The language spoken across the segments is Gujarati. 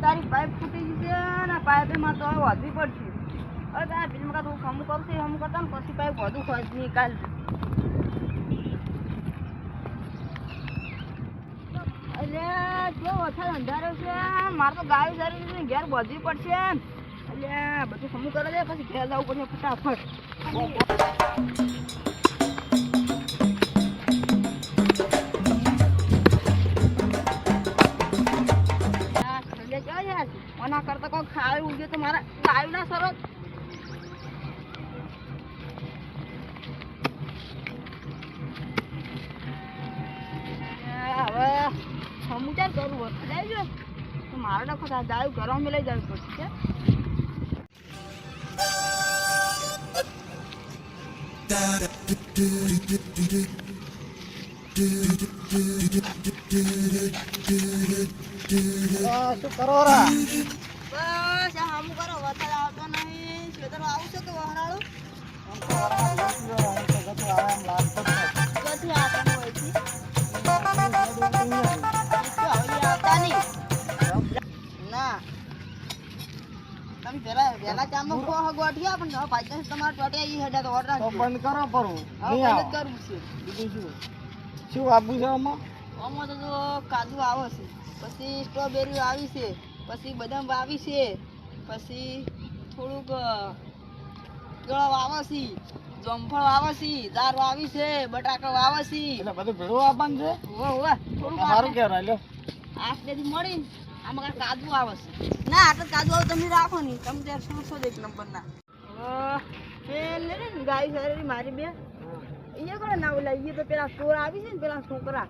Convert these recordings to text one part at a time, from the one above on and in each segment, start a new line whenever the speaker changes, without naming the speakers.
તારી પાઇપ ફૂટી ગઈ છે ને પાઇપમાં તો હવે વધવી પડશે. હવે તારા બિલમાં તું હમું કરશે હમું કરતા ને પછી પાઇપ વધુ ખર્ચ નિકાલ. એટલે જો વરસાદ અંધારો છે મારે તો ગાય સારી ઘેર વધવી પડશે. એટલે બધું હમું કરે છે પછી ઘેર જવું પડશે ફટાફટ. ઓના કરતા કોઈ ખાવી ઉગે તો મારા ગાયું ના સરસ. હવે સમુચાર કરવું વરસાદ આવી ગયો તો મારે ડખો ગાયું ઘરમાં લઈ જવું પડશે.
શું કરો રા?
બસ હમું કરો વરસાદ આવતો નહીં. ખેતર આવું છે કે વહરાળું ક્યાંથી આવવાનું હોય છે? આવતા નહીં ના તમે પેલા ચામનો ગોઠ્યા પણ હવે પાછળ તમારે ટોટિયા હેડા તો ઓર્ડર
બંધ કરો પરું
કરવું છે.
બીજું શું આપવું છે આમાં?
આમાં તો જો કાજુ આવે છે, પછી સ્ટ્રોબેરી આવી છે, પછી બદામ વાવી છે, પછી થોડુંક કેળા વાવે છે, જામફળ વાવે છે, દાર વાવી છે, બટાકા વાવે છે.
એટલે બધું ભેળું આપવાનું છે?
હોવે થોડુંક
સારું કહેવાય. લ્યો
આટલેથી મળીને આમાં કાંઈ કાજુ આવે છે. ના આટલે કાજુ આવે તમે રાખો નહીં, તમે ત્યારે શું એક નંબરના. પેલે ને ગાય સારી મારી બે અહીંયા કોને ના ઓલા એ તો પેલા ચોર આવી છે ને પેલા છોકરા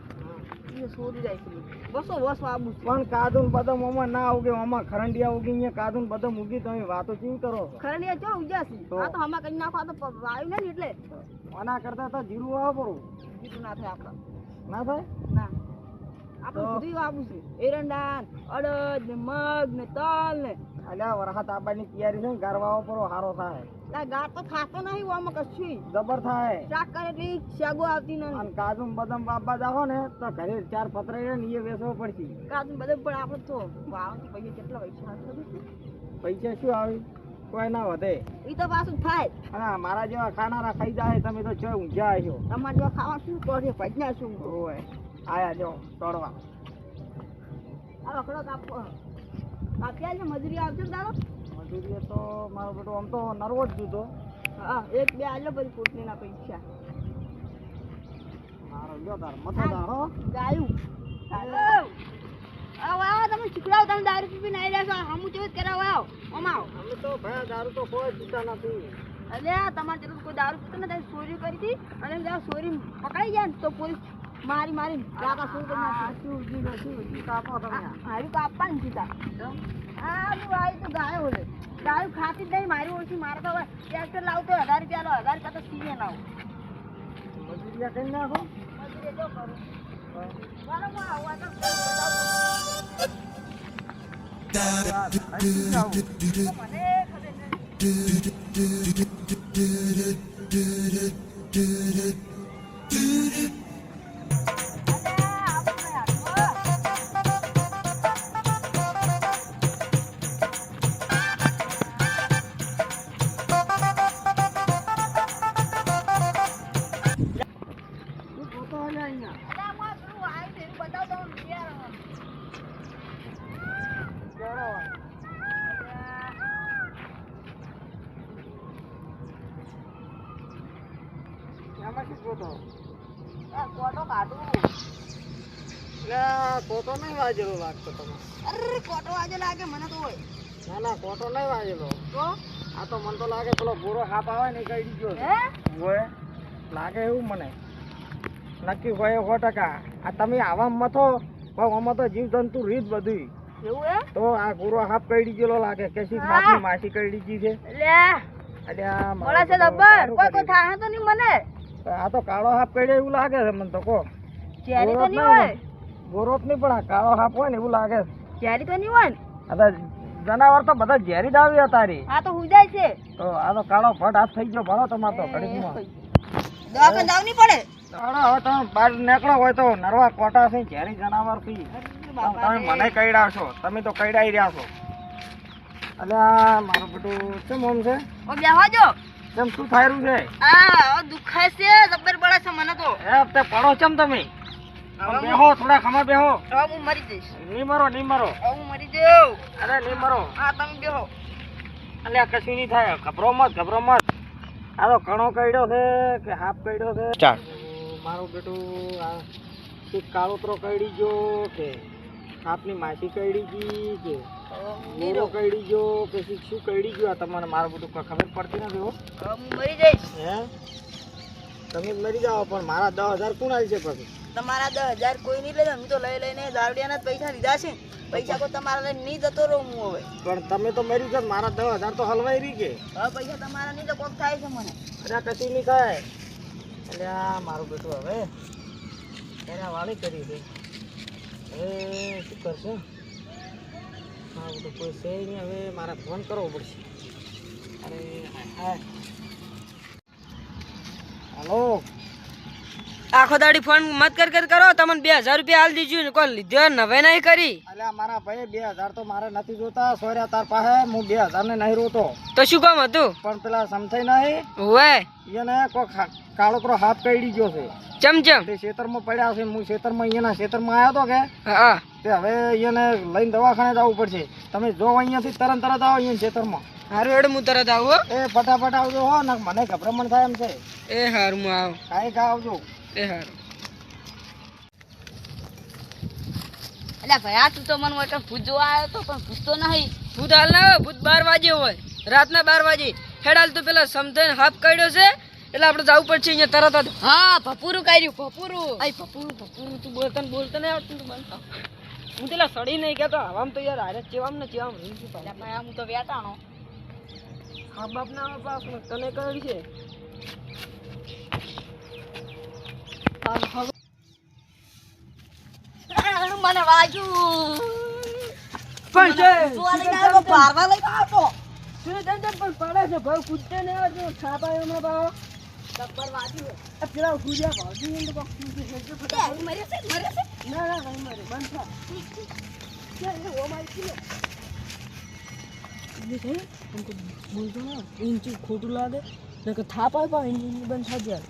એ છોડી જાય છે. બસો બસો આબુ
પણ કાજુ ને બદામ આમાં ના ઉગે, આમાં ખરંડિયા ઉગી, અહીંયા કાજુ ને બદામ ઉગી. તમે વાતો કેવી કરો?
ખરંડિયા ચો ઉગ્યા છે. આ તો હમણાં કઈ નાખો, આ તો વાયુ ને એટલે
આના કરતા તો જીરું આવે પડું.
જીરું ના થાય આપડે.
ના થાય
ના આપણે બધું વાવું છે. એરંડા અડદ ને મગ ને તલ ને
અલ્યા વરસાદ આપવાની તૈયારી છે ને ગારવાઓ પર સારો થાય.
ગાર તો ખાતો નહીં આમાં કશું
જબર થાય.
શાક કરે એટલી શાગો આવતી નહીં.
અને કાજુ બદામ બાપા જાઓ ને તો ઘરે 4 પતરા રહે ને એ વેચવો પડશે.
કાજુ બધા પણ આપણે તો વાવથી પૈસા કેટલા પૈસા
પૈસા શું આવી કોઈ ના વધે.
એ તો પાછું થાય.
હા મારા જેવા ખાનારા ખાઈ જાય. તમે તો છો ઊંઝા આવ્યો.
તમારે જેવા ખાવા શું પડે ભજના શું
હોય આયા જો તોડવા.
આ રખડો કાપો કાપ્યા છે. મજૂરી આવશે ને તારો?
મજૂરી તો મારો બેટો આમ તો નરવો જ જુદો.
હા એક બે આલો પછી પોટલીના પૈસા
મારો લ્યો તાર મતો તારો
ગાયું. હાલો આવો તમે શીખડાવ. તમે દારૂ પીને આવી રહ્યા છો. હમું ચેવું કરાવો આવો અમાવો.
અમે તો ભાઈ દારૂ તો કોઈ પીતા નથી.
અરે તમારે જરૂર કોઈ દારૂ પીતો ને તમે ચોરી કરી હતી અને જરા ચોરી પકડાઈ જાય ને તો પોલીસ મારી મારી રાતા શું કરી
કાપો તમે
હારું કાપવાનું જીતા. હા હું આવી તો ગાયો બોલે ગાયું ખાતી જ નહીં. મારી ઓળખી મારે તો હવે ટ્રેક્ટર લાવતો 1000 રૂપિયા લો. 1000 કરતા સીએ લાવો.
મજૂરિયા કરી નાખો.
મજૂરી જો કરું બરાબર આવું તો મને કોટો કાઢું.
કોટો નહીં વાજેલો લાગતો તમે.
અરે કોટો આજે લાગે મને તો હોય.
ના કોટો નહીં વાજેલો.
તો
આ તો મને તો લાગે પેલો ગોરો હાપ આવે ને કઈ ગયો હોય લાગે એવું મને. નક્કી હોય 100%. આ તમે આવા મથો આમાં તો જીવ જંતુ રીત બધી
એવું હે
તો આ ગોરો હાપ કઈ ગયેલો લાગે. કેસી માટી માસી કઈ ગઈ છે.
લે મોળા છે દબ્બર કોઈ થાય તો નહીં મને.
આ તો કાળો હાપ કઈ એવું લાગે છે મને તો. કો
ચેરી તો નહીં હોય.
ગોરોત નહીં પણ આ કાળો હાપ હોય ને એવું લાગે.
ચેરી તો નહીં હોય ને.
આ તો જનાવર તો બધા ઝેરી જ આવી હતા.
આ તો હુજાય છે.
તો આ તો કાળો ભટ હાથ થઈ ગયો ભણો તમારે તો ઘડીકમાં.
દવાખાને જાવ નહીં પડે.
દાડો હવે તમે બહાર નીકળો હોય તો નરવા કોટા છે ઝેરી જનાવર થી તમે મને કઈડા છો, તમે તો કઈડાઈ રહ્યા છો. અલ્યા મારું બેટું કેમ ઓમ છે?
ઓ બેહવા જો.
કેમ શું થાય રહ્યું છે?
આ દુખાય છે, જબર પડે છે મને તો.
એ હપ્તે પડો ચમ તમે? બેહો થોડા ખમા બેહો.
હવે હું મરી જઈશ.
નહીં મરો નહીં મરો.
હવે હું મરી જાઉં.
અરે નહીં મરો.
હા તમે બેહો.
અલ્યા કશું નહીં થાય, ગભરો મત ગભરો મત. આ તો કણો કઈડ્યો છે કે હાફ કઈડ્યો છે? ચાલ મારું બેટું આ એક કાળોતરો કઈડી ગયો કે આપની માસી કઈડી ગઈ કે નીરો કઈડી ગયો કે શું કઈડી ગયો? આ તમને મારું બેટું કોઈ ખબર પડતી નથી હો.
હવે હું મરી જઈશ.
હે તમે જ મરી જાઓ પણ મારા 10,000 કોણ આવી છે પછી?
તમારા 10,000 કોઈ નહીં લે, હું તો લઈ લઈને દાવડિયાના જ પૈસા લીધા છે. પૈસા કોઈ તમારા લઈને નહીં જતો રહું હું હવે.
પણ તમે તો મરી જાત, મારા 10,000 તો હલવાઈ રહી કે.
હવે પૈસા તમારા નહીં તો કોક થાય છે મને.
અરે કશું નહીં થાય. અલ્યા મારું બેટું હવે એના વાળી કરી છે, હવે શું કરશે? મારું બેટું કોઈ છે નહીં, હવે મારે ફોન કરવો પડશે. અરે હા હલો.
આખો દાડી ફોન મત કર કરો. તમને 2,000 રૂપિયા હાલ દીધું ને કોઈ લીધો નવે નહીં કરી.
અલ્યા મારા ભાઈ 2,000 તો મારે નથી જોતા. સોર્યા તાર પાસે હું 2,000 ને નહીં રોતો.
તો શું કામ હતું?
પણ પેલા સમજાય નહીં
ઓએ
એને કોઈ કાળોતરો હાથ કઈડી ગયો છે.
ચમચમ
તે ખેતરમાં પડ્યા છે. હું ખેતરમાં અહીંયાના ખેતરમાં આવ્યો હતો કે
હા
તે હવે એને લઈને દવાખાને જવું પડશે. તમે જો અહીંયાથી તરત આવો અહીંયા ખેતરમાં.
હારું હેડ હું તરત આવું.
એ ફટાફટ આવજો હો ને મને ગભરામણ થાય એમ છે.
એ હારું હું આવું.
કાંઈ કા આવજો.
એ હારું. અલ્યા ભાઈ તું તો મને હોય ભૂત જોવા આવ્યો તો પણ ભૂત તો નહીં. ભૂત હાલ ના હોય, ભૂત 12 વાગે હોય, રાતના 12 વાગે. હેડાલ તો પેલા સમથેન હાફ કાઢ્યો છે એટલે આપણે જવું પડશે અહીંયા તરત જ. હા ભપુરું કાઢ્યું ભપુરું. આઈ ભપુરું તું બોલતો નહીં આવડતું તું બંધ. હું પેલા સડી નહીં કહેતો હવામ તો યાર હારે ચેવામ ને ચેવામ રહી છું ભાઈ. હું તો વેટાણો હા બાપ ના બાપ તને કરી છે. મને વાગ્યું પણ છે પારવા લઈ આવતો શું પણ પડે છે ભાઈ કૂદતે ને આવજો છાપા એમાં ભાવ ટપ્પર વાગ્યું પેલા ગુડિયા ભાવજી ને તો મરે છે ના ના નહીં મરે બંધ થા કે ઓ મારી કે એ हमको बोलतो ना इंची खोटू लागे ને કે થાપ આપ્યા इंची બંધ થઈ જાય.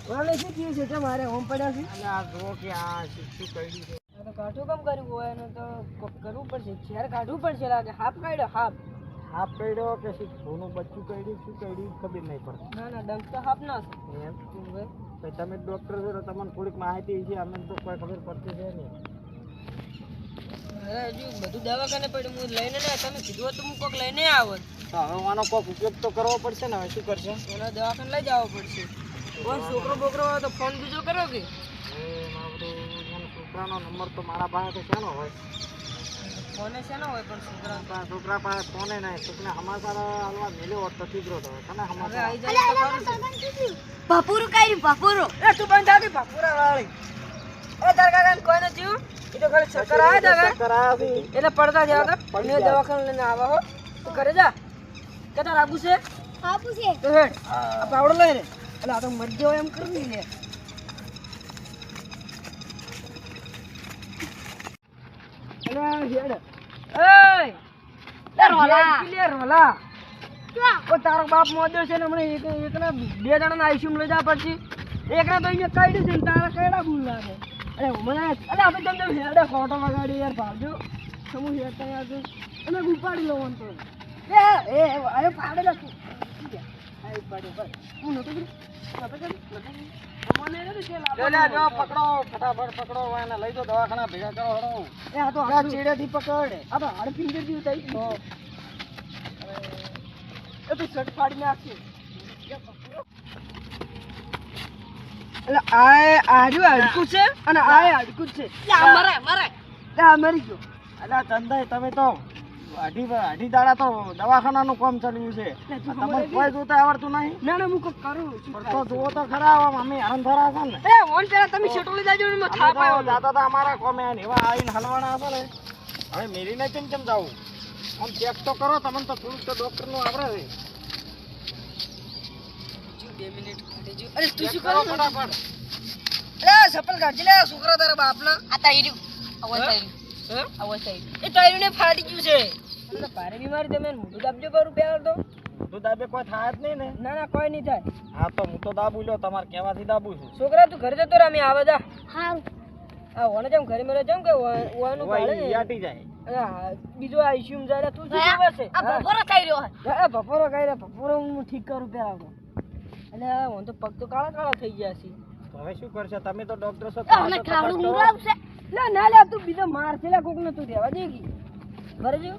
વાલે શું થયું છે તમારે ઓમ પડ્યા છે?
અલ્યા જો કે આ શું કઈડી છે.
આ તો કાઢું કામ કર્યું હોય ને તો કરવું પડશે. શેર કાઢવું પડશે લાગે. હાફ કાઢ્યો હાફ.
હાફ કઈડ્યો કે શું ઘોનું બચ્ચું કઈડ્યું શું કઈડ્યું ખબર નહીં પડતી.
ના ના ડંક તો હાફ ના છે
એમ તો તમે ડોક્ટર છો તો તમને થોડીક માહિતી છે, અમને તો કોઈ ખબર પડતી છે નહીં.
અરે હજુ બધું દવાખાને પડ્યું હું લઈને ને તમે કીધું તો હું કોક લઈને આવત.
તો હવે આનો કોઈક ઉપયોગ તો કરવો પડશે ને. હવે શું કરશે?
એનો દવાખાને લઈ જવો પડશે. કોઈ છોકરો બોકરો હોય તો ફોન બીજો કરો કે
છોકરાનો નંબર તો મારા પાસે તો શેનો હોય?
ફોને શેનો હોય પણ
છોકરા પાસે ફોને નહીં. છોકરા સમાચાર હાલવા મેલ્યો હોત તો ઠીકરો તો તને સમાચાર
ભપુરું કાઢ્યું ભપુરું. એ તું બંધ આવી ભપુરા વાળી. એ તાર કાકાને કોઈ નથી થયું. એ તો ખાલી ચક્કર આવે છે એટલે પડતા જવા હતા. મેં દવાખાને લઈને આવા હો તું ઘરે જા. કે તાર આબુ છે? આબુ છે તો હેડ આ પાવડો લઈ રે. એટલે આ તો મરી ગયો એમ કરવી ને. તારો બાપ મોદ્યો છે ને હમણાં એકને 2 જણાને આઈસીયુમાં લઈ જવા પડશે. એકને તો અહીંયા કાઢી છે ને તારા કયડા ભૂલ લાગે. અરે મને અરે આપણે તમને હેડે ફોટો વગાડી યાર ભાવજો સમૂહ હેડતા યાર અને ઉપાડી લો તો એ અરે પાડે લખું હું નતો
પકડો ફટાફટ પકડો એને લઈ દો દવાખાના ભેગા કરો હડો.
એ આ તો
ચીડેથી પકડ.
આ તો હાડ ફિંગર જેવું થઈ ગયું. એ તું શર્ટ ફાડી નાખશે. એટલે આજુ હાડકું છે અને આ હાડકું છે. મરે મરી ગયો.
અલ્યા ચંદાઈ તમે તો અઢી દાડા તો દવાખાનાનું કામ ચાલ્યું છે. તમને કોઈ જોતા આવડતું નહીં?
ના ના હું કરું
પણ તો જુઓ તો ખરા મમ્મી આરામ થરા છે ને.
એ ઓન પેલા તમે શેટોલી જાજો ને મેં થાપ આવ્યો
જાતા હતા અમારા કોમે એવા આવીને હલવાના હશે ને. હવે મેરીને ચમ જાવું આમ ચેક તો કરો. તમને તો થોડુંક તો ડોક્ટરનું આવડે છે.
2 મિનિટ કાઢી જો. અરે તું શું
કરો
કરો
ફટાફટ.
અરે સપલ કાઢી લે છોકરા તારા બાપના. આ તાયર્યું અવસ તાયર્યું
હે?
અવસ તાયર્યું એ તાયર્યું ને ફાટી ગયું છે. એટલે ભારે બીમારી તમે મોઢું દાબજો કરું પહેલા તો.
તું દાબે કોઈ થાય જ નહીં ને.
ના ના કોઈ નહીં થાય.
હા તો હું તો દાબુ લ્યો, તમારે કહેવાથી દાબુ છું.
છોકરા તું ઘરે જતો રામી આવે જા. હા આ ઓને જેમ ઘરે મેરે જેમ કે ઓવાનું
ઓય,
ભાડે
ઈ યાટી જાય.
અરે બીજો આઈસ્યુમ જાય તું શું જોવે છે આ બપોરો ખાઈ રહ્યો હે એ બપોરો ખાઈ રહ્યો બપોરો હું ઠીક કરું પેલા તો એટલે હું તો પગ તો કાળા કાળા થઈ ગયા છે
તો હવે શું કરશે? તમે તો ડોક્ટર છો.
મને ખાવડું મુરાવશે લે ના લે તું બીજો માર છે લે કોક ને તું રહેવા દે કી ભરજો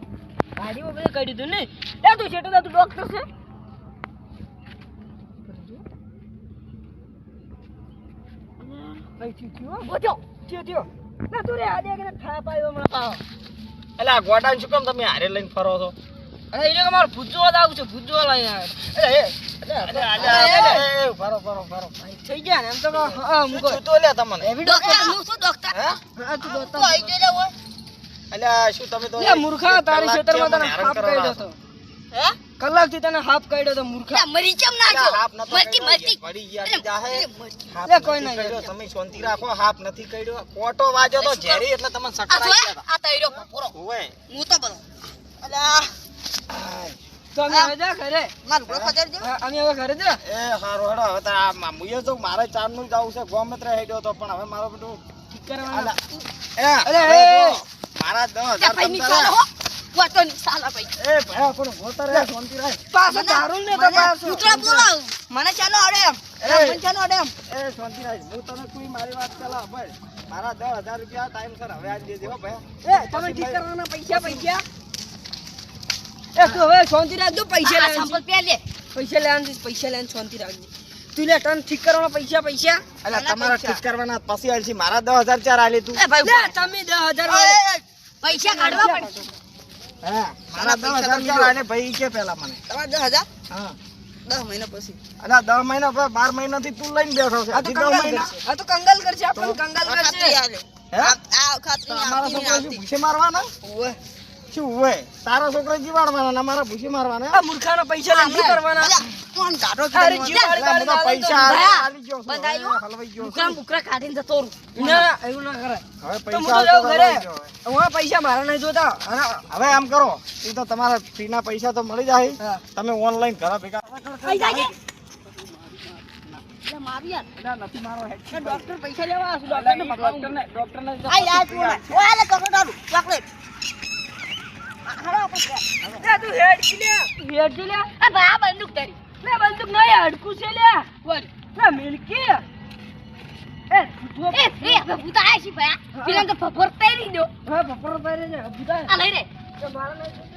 ગાડીમાં બધે કાઢી દઉં ને લે તું છેટો તું ડોક્ટર છે ભાઈ થયો બોજો થયો ના તું રે આ દે કે ખાવા પાયો મને પાવ
એટલે આ ગોડાને શું કામ તમે હારે લઈને ફરો છો?
અરે એને કે મારો ભૂજો આવું છે ભૂજો લઈને આવે
ફરો.
થઈ ગયા ને એમ તો હા મુકો
શું તો લે તમને?
એવી ડોક્ટર હું શું ડોક્ટર
હે?
હા તું ડોક્ટર આઈ ગયો હોય
અલ્યા શું તમે તો
લે મૂર્ખા તારી ખેતરમાં તને
હેરાન
હાફ
કરો
કાઢ્યો તો હે કલાકથી તને હાફ કાઢ્યો તો મૂર્ખા
મરી કેમ ના
અલ્યા,
છો
હાફ નતો
મરતી
કર્યો,
મરતી
પડી ગયા જાહે. હાફ
લે,
નથી
કોઈ નહીં.
કર્યો, તમે શાંતિ રાખો. હાફ નથી કર્યો, કોટો વાગ્યો તો ઝેરી એટલે તમને
આ
સકર
જો
આવી ગયા
આ તૈરો પપોરો
હતા. ઓવે.
હું તો બોલો
અલ્યા તો અમે હવે જા ઘરે
મારું બ્રો ખબર જો
હા, અમે હવે ઘરે જા
એ હારો હેડો હવે તો આ મુયે જો મારે ચારનું જ આવું છે ગોમત્ર હેડ્યો તો પણ હવે મારો બધું
ઠીક કરવાના
અલા,
અરે,
હવે
એ.
જો, મારા 10,000
ત્યાં ભાઈ
તમતારે.
નિશાળ હો વાતો નિશાળ ભાઈ
એ ભાઈ પણ ગોતર રે શાંતિ રાખ.
પાછો દારૂ ને તો પાછો
કૂતરા બોલાવ મને ચાલો અડે એમ
એ.
મને ચાલો અડે એમ
એ શાંતિ રાખ. હું તને કોઈ મારી વાત ચલા ભાઈ. મારા 10,000 રૂપિયા ટાઈમસર હવે આજ દેજે હો ભાઈ.
એ તમે ઠીક કરવાના પૈસા એ તું હવે શાંતિ રાખજો પૈસા
આ
લેવાનું
સંપલ પે લે
પૈસા લેવાનું શાંતિ રાખજો તું લે ટન ઠીક કરવાના પૈસા
અલા તમારા ઠીક કરવાના પછી આલસી મારા 10,000 ચાર આલી તું.
એ ભાઈ
લે તમે 10,000
પૈસા કાઢવા પડશે
હા મારા 10,000 ચાર આલે ભાઈ કે પહેલા મને.
તમારા 10,000
હા
10 મહિના પછી
અલા 10 મહિના પર 12 મહિનાથી તું લઈને બેઠો છે.
આ તો
હજી 10
કંગાલ
મહિના.
કરશે આ તો કંગાલ કરશે આપણને કંગાલ
ખાતરી
કરશે
આલે
હે?
આ
તો
ખાતરી
અમારા
આવતી
છોકરા શું ભૂસે મારવાના?
ઓવે
શું હોય? તારા છોકરા જીવાડવાના ને અમારા ભૂસે મારવાના?
આ મૂર્ખાના પૈસા લઈને શું કરવાના
કોણ ગાડો
અરે
કીધું
જીવ
અલા,
વાળી
બધા
ગાડી
પૈસા
લાવે
આલી ગયો છું.
બધાયો?
હવે હલવાઈ ગયો
બુકરા
છું.
બુકરા કાઢીને જતો રહું
ના એવું ના કરાય
હવે
તો હું
પૈસા
તો જાઉં ઘરે
હલવાઈ ગયો હવે.
હું પૈસા મારા નહીં જોતા
હવે આમ કરો, એ તો તમારા ફીના પૈસા તો મળી જાય.
હા.
તમે ઓનલાઈન ઘરે ભેગા
પૈસા કે લે મારી યાર
અલા, નથી મારો હેડ.
ડોક્ટર પૈસા લેવા આવશે
અલા,
ડોક્ટરને
ઈ ડોક્ટરને ડોક્ટરને તો
આ યાર તું ઓય લે ચોકલેટ ચોકલેટ હાલો આપણે
તું હેડ કી લે
આ બા બંદૂક તારી
લે બંદૂક નહીં હડકું છે લે
વર
લે મિલકી એ તું
એ ભૂતા આય છે ભાઈ પેલા તો ફફર તૈરી દો
હા બપોર પહેરે છે બુધા
આ લઈ રે
મારા નહીં